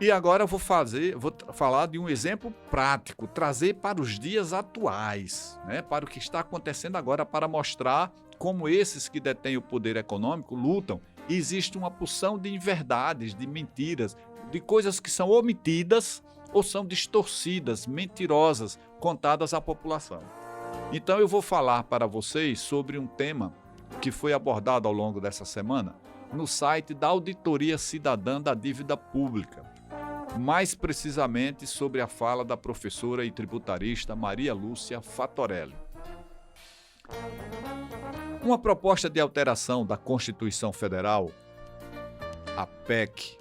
E agora eu vou falar de um exemplo prático, trazer para os dias atuais, né, para o que está acontecendo agora, para mostrar como esses que detêm o poder econômico lutam. E existe uma porção de inverdades, de mentiras, de coisas que são omitidas ou são distorcidas, mentirosas, contadas à população. Então eu vou falar para vocês sobre um tema que foi abordado ao longo dessa semana no site da Auditoria Cidadã da Dívida Pública. Mais precisamente sobre a fala da professora e tributarista Maria Lúcia Fatorelli. Uma proposta de alteração da Constituição Federal, a PEC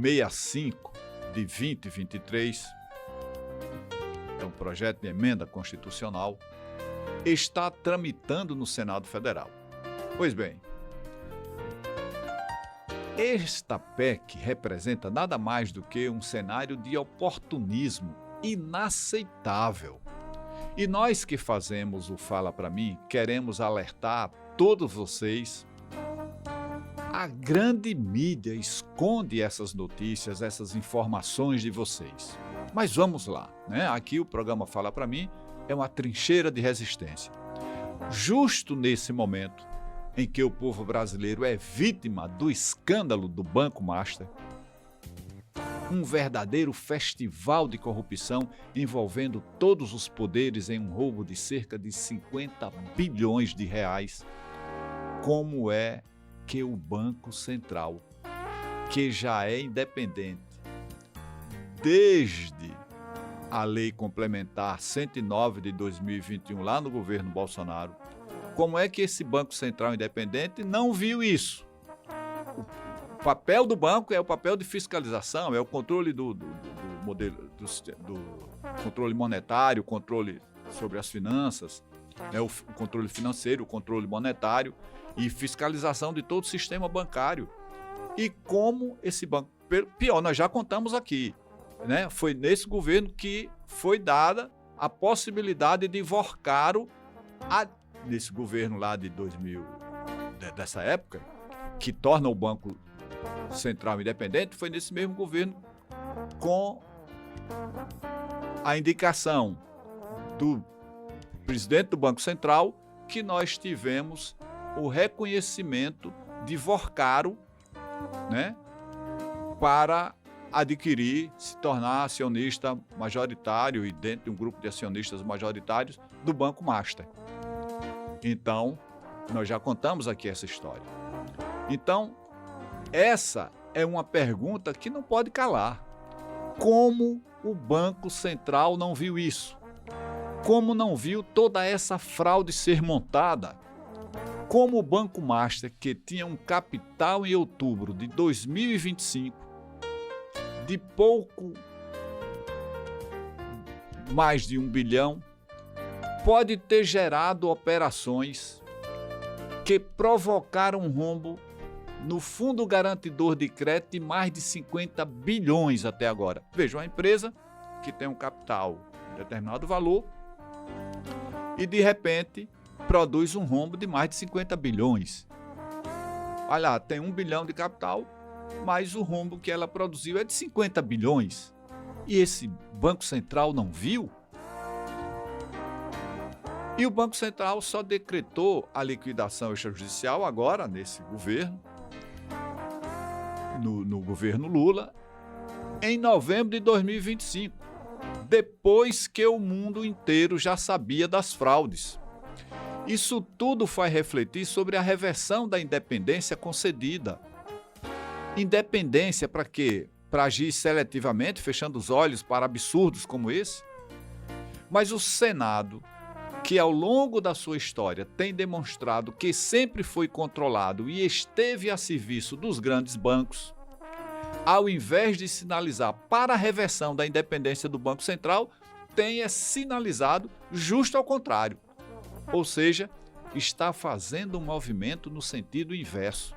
65 de 2023, é um projeto de emenda constitucional, está tramitando no Senado Federal. Pois bem, esta PEC representa nada mais do que um cenário de oportunismo inaceitável. E nós que fazemos o Fala Pra Mim, queremos alertar a todos vocês. A grande mídia esconde essas notícias, essas informações de vocês. Mas vamos lá, né? Aqui o programa Fala Pra Mim é uma trincheira de resistência. Justo nesse momento em que o povo brasileiro é vítima do escândalo do Banco Master, um verdadeiro festival de corrupção envolvendo todos os poderes em um roubo de cerca de 50 bilhões de reais. Como é que o Banco Central, que já é independente desde a Lei Complementar 109 de 2021, lá no governo Bolsonaro, como é que esse Banco Central independente não viu isso? O papel do banco é o papel de fiscalização, é o controle do modelo, do controle monetário, o controle sobre as finanças, né, o controle financeiro, o controle monetário e fiscalização de todo o sistema bancário. E como esse banco... Pior, nós já contamos aqui, né? Foi nesse governo que foi dada a possibilidade de Vorcaro Nesse governo lá de 2000, dessa época, que torna o Banco Central independente, foi nesse mesmo governo com a indicação do presidente do Banco Central que nós tivemos o reconhecimento de Vorcaro, né, para adquirir, se tornar acionista majoritário e dentro de um grupo de acionistas majoritários do Banco Master. Então, nós já contamos aqui essa história. Então, essa é uma pergunta que não pode calar. Como o Banco Central não viu isso? Como não viu toda essa fraude ser montada? Como o Banco Master, que tinha um capital em outubro de 2025 de pouco mais de 1 bilhão, pode ter gerado operações que provocaram um rombo no Fundo Garantidor de Crédito de mais de 50 bilhões até agora. Veja, uma empresa que tem um capital de determinado valor e, de repente, produz um rombo de mais de 50 bilhões. Olha lá, tem 1 bilhão de capital, mas o rombo que ela produziu é de 50 bilhões. E esse Banco Central não viu? E o Banco Central só decretou a liquidação extrajudicial agora, nesse governo, no governo Lula, em novembro de 2025, depois que o mundo inteiro já sabia das fraudes. Isso tudo faz refletir sobre a reversão da independência concedida. Independência para quê? Para agir seletivamente, fechando os olhos para absurdos como esse? Mas o Senado, que ao longo da sua história tem demonstrado que sempre foi controlado e esteve a serviço dos grandes bancos, ao invés de sinalizar para a reversão da independência do Banco Central, tem sinalizado justo ao contrário. Ou seja, está fazendo um movimento no sentido inverso.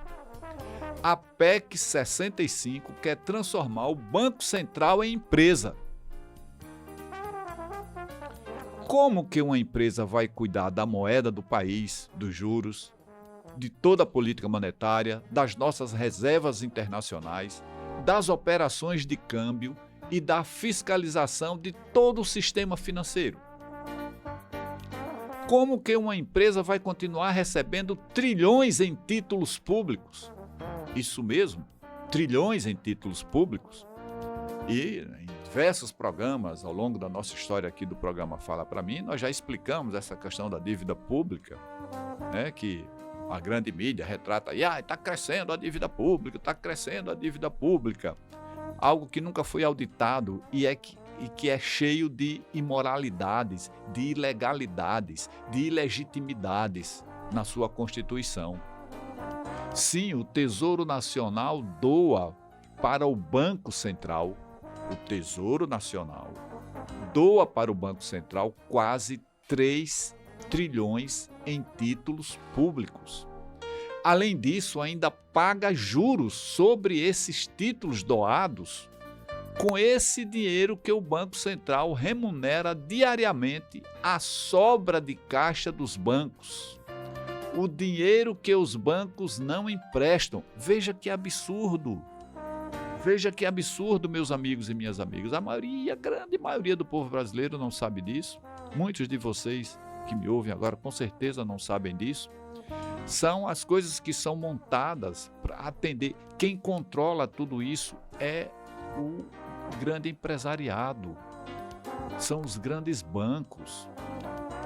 A PEC 65 quer transformar o Banco Central em empresa. Como que uma empresa vai cuidar da moeda do país, dos juros, de toda a política monetária, das nossas reservas internacionais, das operações de câmbio e da fiscalização de todo o sistema financeiro? Como que uma empresa vai continuar recebendo trilhões em títulos públicos? Isso mesmo, trilhões em títulos públicos. E em diversos programas, ao longo da nossa história aqui do programa Fala Pra Mim, nós já explicamos essa questão da dívida pública, né, que a grande mídia retrata, está crescendo a dívida pública, está crescendo a dívida pública. Algo que nunca foi auditado e que é cheio de imoralidades, de ilegalidades, de ilegitimidades na sua Constituição. Sim, o Tesouro Nacional doa para o Banco Central, o Tesouro Nacional doa para o Banco Central quase 3 trilhões em títulos públicos. Além disso, ainda paga juros sobre esses títulos doados com esse dinheiro que o Banco Central remunera diariamente a sobra de caixa dos bancos. O dinheiro que os bancos não emprestam. Veja que absurdo. Veja que absurdo, meus amigos e minhas amigas. A grande maioria do povo brasileiro não sabe disso. Muitos de vocês que me ouvem agora com certeza não sabem disso. São as coisas que são montadas para atender. Quem controla tudo isso é o grande empresariado. São os grandes bancos.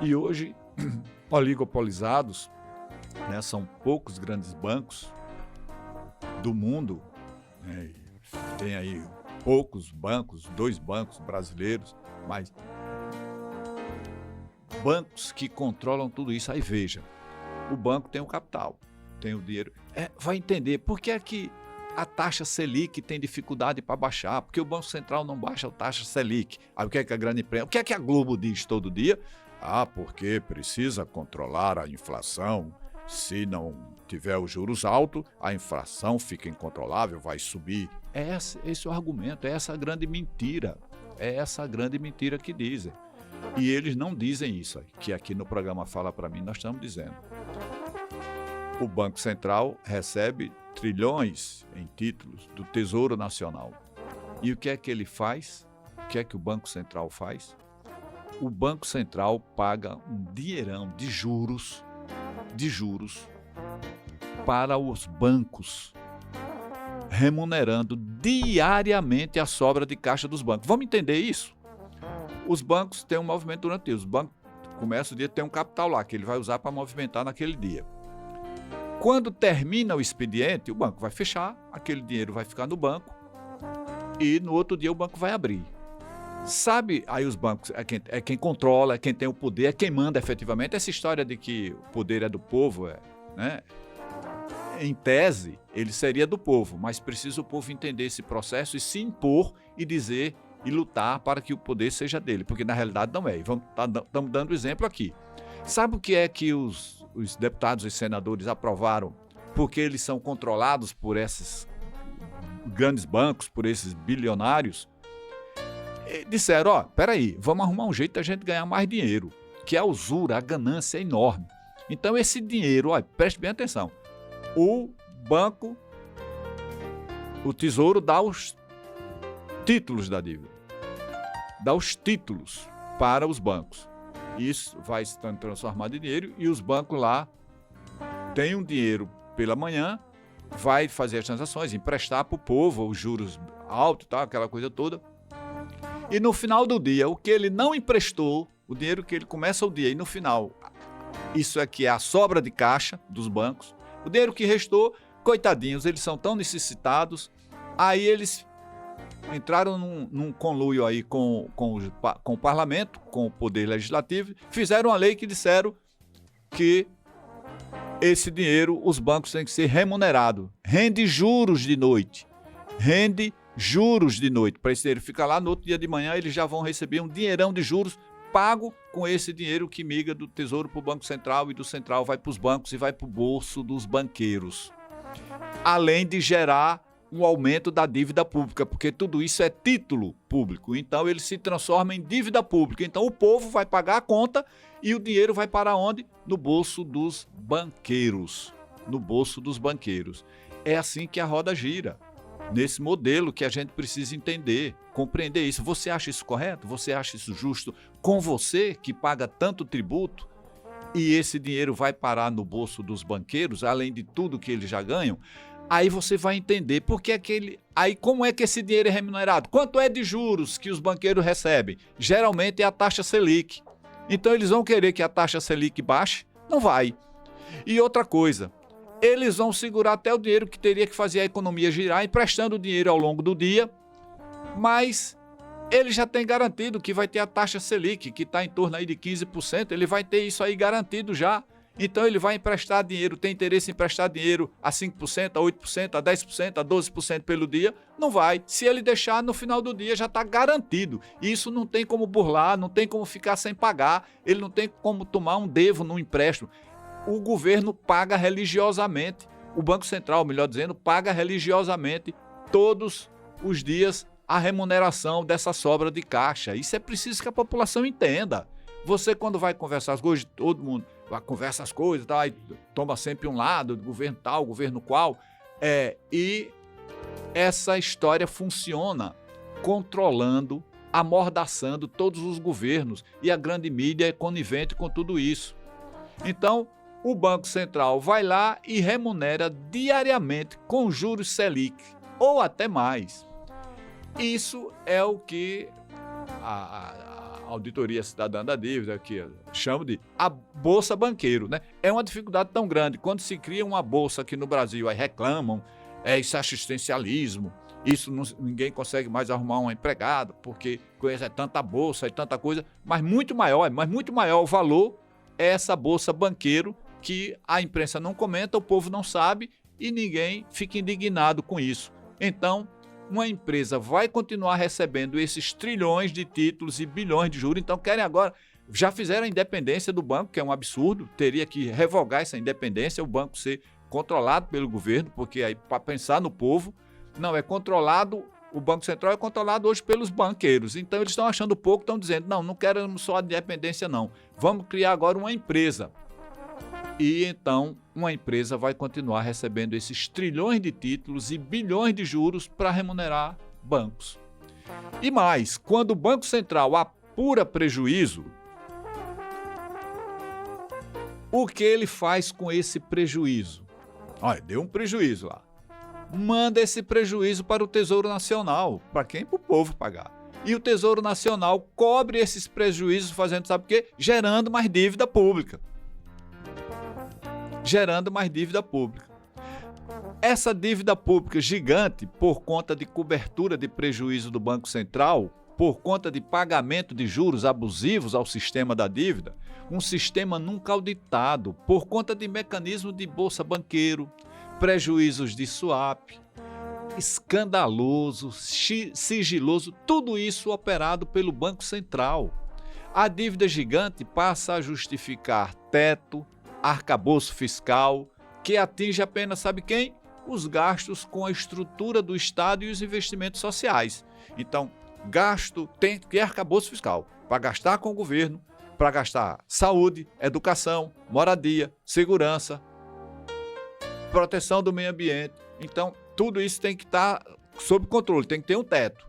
E hoje, oligopolizados, né, são poucos grandes bancos do mundo, né, tem aí poucos bancos, 2 bancos brasileiros, mas bancos que controlam tudo isso. Aí veja, o banco tem o capital, tem o dinheiro. Vai entender por que é que a taxa Selic tem dificuldade para baixar, porque o Banco Central não baixa a taxa Selic. Aí o que é que a grande imprensa, o que é que a Globo diz todo dia? Porque precisa controlar a inflação. Se não tiver os juros altos, a inflação fica incontrolável, vai subir. Esse é o argumento, é essa a grande mentira. É essa a grande mentira que dizem. E eles não dizem isso aí, que aqui no programa Fala Pra Mim nós estamos dizendo. O Banco Central recebe trilhões em títulos do Tesouro Nacional. E o que é que ele faz? O que é que o Banco Central faz? O Banco Central paga um dinheirão de juros para os bancos, remunerando diariamente a sobra de caixa dos bancos. Vamos entender isso? Os bancos têm um movimento durante o dia. Os bancos começam o dia, tem um capital lá, que ele vai usar para movimentar naquele dia. Quando termina o expediente, o banco vai fechar, aquele dinheiro vai ficar no banco e no outro dia o banco vai abrir. Sabe, aí os bancos é quem controla, é quem tem o poder, é quem manda efetivamente. Essa história de que o poder é do povo, né? Em tese, ele seria do povo, mas precisa o povo entender esse processo e se impor e dizer e lutar para que o poder seja dele, porque na realidade não é. Estamos dando exemplo aqui. Sabe o que é que os deputados e senadores aprovaram? Porque eles são controlados por esses grandes bancos, por esses bilionários. E disseram, peraí, vamos arrumar um jeito da gente ganhar mais dinheiro, que a usura, a ganância é enorme. Então esse dinheiro, preste bem atenção, o banco, o Tesouro dá os títulos da dívida, dá os títulos para os bancos. Isso vai se transformar em dinheiro e os bancos lá têm um dinheiro pela manhã, vai fazer as transações, emprestar para o povo, os juros altos, tal, aquela coisa toda. E no final do dia, o que ele não emprestou, o dinheiro que ele começa o dia e no final, isso aqui é a sobra de caixa dos bancos, o dinheiro que restou, coitadinhos, eles são tão necessitados, aí eles entraram num conluio aí com o parlamento, com o poder legislativo, fizeram uma lei que disseram que esse dinheiro, os bancos têm que ser remunerados, rende juros de noite, para esse dinheiro ficar lá, no outro dia de manhã eles já vão receber um dinheirão de juros pago com esse dinheiro que migra do Tesouro para o Banco Central e do Central vai para os bancos e vai para o bolso dos banqueiros. Além de gerar um aumento da dívida pública, porque tudo isso é título público, então ele se transforma em dívida pública. Então o povo vai pagar a conta e o dinheiro vai para onde? No bolso dos banqueiros. No bolso dos banqueiros. É assim que a roda gira. Nesse modelo que a gente precisa entender, compreender isso. Você acha isso correto? Você acha isso justo com você que paga tanto tributo e esse dinheiro vai parar no bolso dos banqueiros, além de tudo que eles já ganham? Aí você vai entender porque aí como é que esse dinheiro é remunerado? Quanto é de juros que os banqueiros recebem? Geralmente é a taxa Selic. Então eles vão querer que a taxa Selic baixe? Não vai. E outra coisa, eles vão segurar até o dinheiro que teria que fazer a economia girar, emprestando o dinheiro ao longo do dia, mas ele já tem garantido que vai ter a taxa Selic, que está em torno aí de 15%, ele vai ter isso aí garantido já. Então ele vai emprestar dinheiro, tem interesse em emprestar dinheiro a 5%, a 8%, a 10%, a 12% pelo dia? Não vai. Se ele deixar, no final do dia já está garantido. E isso não tem como burlar, não tem como ficar sem pagar, ele não tem como tomar um devo num empréstimo. O governo paga religiosamente, o Banco Central, melhor dizendo, paga religiosamente todos os dias a remuneração dessa sobra de caixa. Isso é preciso que a população entenda. Você, quando vai conversar as coisas, todo mundo vai conversa as coisas, tá? E toma sempre um lado, governo tal, governo qual. E essa história funciona controlando, amordaçando todos os governos. E a grande mídia é conivente com tudo isso. Então, o Banco Central vai lá e remunera diariamente com juros Selic, ou até mais. Isso é o que a Auditoria Cidadã da Dívida, que chama de a Bolsa Banqueiro, né? É uma dificuldade tão grande. Quando se cria uma bolsa aqui no Brasil, aí reclamam, isso é assistencialismo, isso ninguém consegue mais arrumar um empregado, porque é tanta bolsa e tanta coisa, mas muito maior o valor é essa Bolsa Banqueiro, que a imprensa não comenta, o povo não sabe e ninguém fica indignado com isso. Então, uma empresa vai continuar recebendo esses trilhões de títulos e bilhões de juros, então querem agora, já fizeram a independência do banco, que é um absurdo, teria que revogar essa independência, o banco ser controlado pelo governo, porque aí para pensar no povo, não, é controlado o Banco Central é controlado hoje pelos banqueiros. Então, eles estão achando pouco, estão dizendo, não queremos só a independência, não. Vamos criar agora uma empresa. E, então, uma empresa vai continuar recebendo esses trilhões de títulos e bilhões de juros para remunerar bancos. E mais, quando o Banco Central apura prejuízo, o que ele faz com esse prejuízo? Olha, deu um prejuízo lá. Manda esse prejuízo para o Tesouro Nacional. Para quem? Para o povo pagar. E o Tesouro Nacional cobre esses prejuízos fazendo, sabe o quê? Gerando mais dívida pública. Gerando mais dívida pública. Essa dívida pública gigante, por conta de cobertura de prejuízo do Banco Central, por conta de pagamento de juros abusivos ao sistema da dívida, um sistema nunca auditado, por conta de mecanismo de bolsa banqueiro, prejuízos de swap, escandaloso, sigiloso, tudo isso operado pelo Banco Central. A dívida gigante passa a justificar teto, arcabouço fiscal, que atinge apenas, sabe quem? Os gastos com a estrutura do Estado e os investimentos sociais. Então, gasto tem que arcabouço fiscal para gastar com o governo, para gastar saúde, educação, moradia, segurança, proteção do meio ambiente. Então, tudo isso tem que estar sob controle, tem que ter um teto.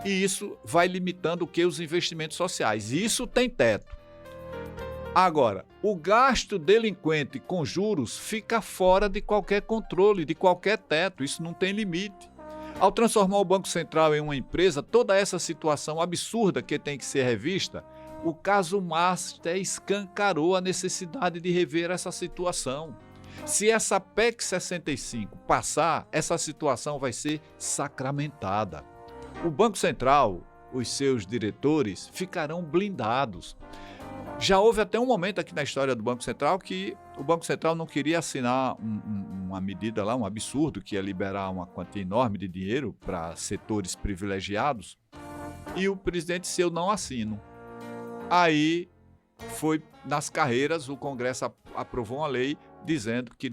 E isso vai limitando o que? Os investimentos sociais. E isso tem teto. Agora, o gasto delinquente com juros fica fora de qualquer controle, de qualquer teto. Isso não tem limite. Ao transformar o Banco Central em uma empresa, toda essa situação absurda que tem que ser revista, o caso Master escancarou a necessidade de rever essa situação. Se essa PEC 65 passar, essa situação vai ser sacramentada. O Banco Central, os seus diretores, ficarão blindados. Já houve até um momento aqui na história do Banco Central que o Banco Central não queria assinar uma medida lá, um absurdo, que ia liberar uma quantia enorme de dinheiro para setores privilegiados, e o presidente disse, eu não assino. Aí foi nas carreiras, o Congresso aprovou uma lei dizendo que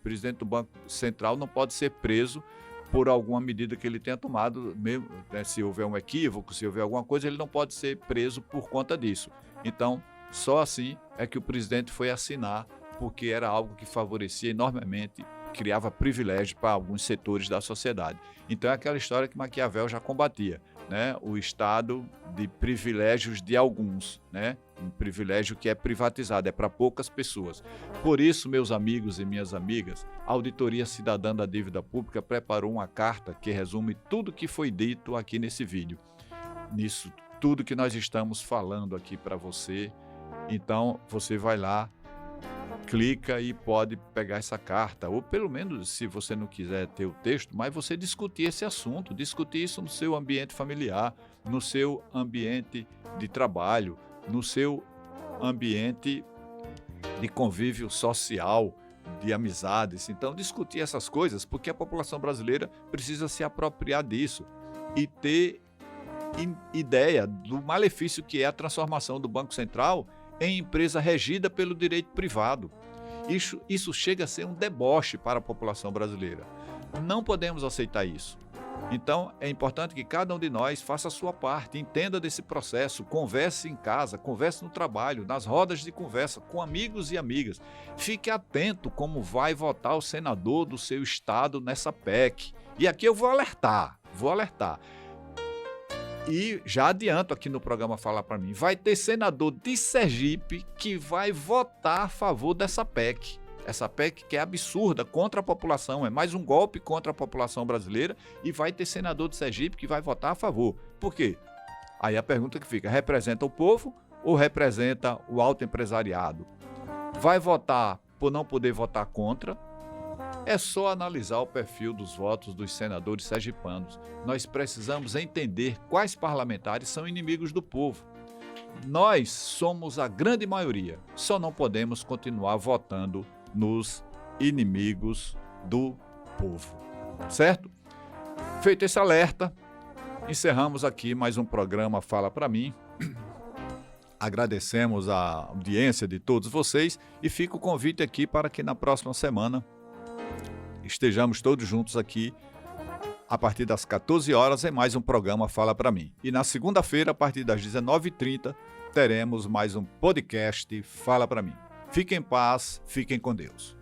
presidente do Banco Central não pode ser preso por alguma medida que ele tenha tomado, mesmo, né, se houver um equívoco, se houver alguma coisa, ele não pode ser preso por conta disso. Então, só assim é que o presidente foi assinar, porque era algo que favorecia enormemente, criava privilégio para alguns setores da sociedade. Então, é aquela história que Maquiavel já combatia, né? O estado de privilégios de alguns, né? Um privilégio que é privatizado, é para poucas pessoas. Por isso, meus amigos e minhas amigas, a Auditoria Cidadã da Dívida Pública preparou uma carta que resume tudo que foi dito aqui nesse vídeo. Nisso, tudo que nós estamos falando aqui para você. Então, você vai lá, clica e pode pegar essa carta, ou pelo menos, se você não quiser ter o texto, mas você discutir esse assunto, discutir isso no seu ambiente familiar, no seu ambiente de trabalho, no seu ambiente de convívio social, de amizades. Então, discutir essas coisas, porque a população brasileira precisa se apropriar disso e ter ideia do malefício que é a transformação do Banco Central em empresa regida pelo direito privado. Isso chega a ser um deboche para a população brasileira. Não podemos aceitar isso. Então, é importante que cada um de nós faça a sua parte, entenda desse processo, converse em casa, converse no trabalho, nas rodas de conversa, com amigos e amigas. Fique atento como vai votar o senador do seu estado nessa PEC. E aqui eu vou alertar. E já adianto aqui no programa Fala Pra Mim, vai ter senador de Sergipe que vai votar a favor dessa PEC. Essa PEC que é absurda contra a população, é mais um golpe contra a população brasileira, e vai ter senador de Sergipe que vai votar a favor. Por quê? Aí a pergunta que fica, representa o povo ou representa o alto empresariado? Vai votar por não poder votar contra? É só analisar o perfil dos votos dos senadores sergipanos. Nós precisamos entender quais parlamentares são inimigos do povo. Nós somos a grande maioria, só não podemos continuar votando nos inimigos do povo. Certo? Feito esse alerta, encerramos aqui mais um programa Fala Pra Mim. Agradecemos a audiência de todos vocês e fica o convite aqui para que na próxima semana estejamos todos juntos aqui a partir das 14 horas, em mais um programa Fala Pra Mim. E na segunda-feira, a partir das 19h30, teremos mais um podcast Fala Pra Mim. Fiquem em paz, fiquem com Deus.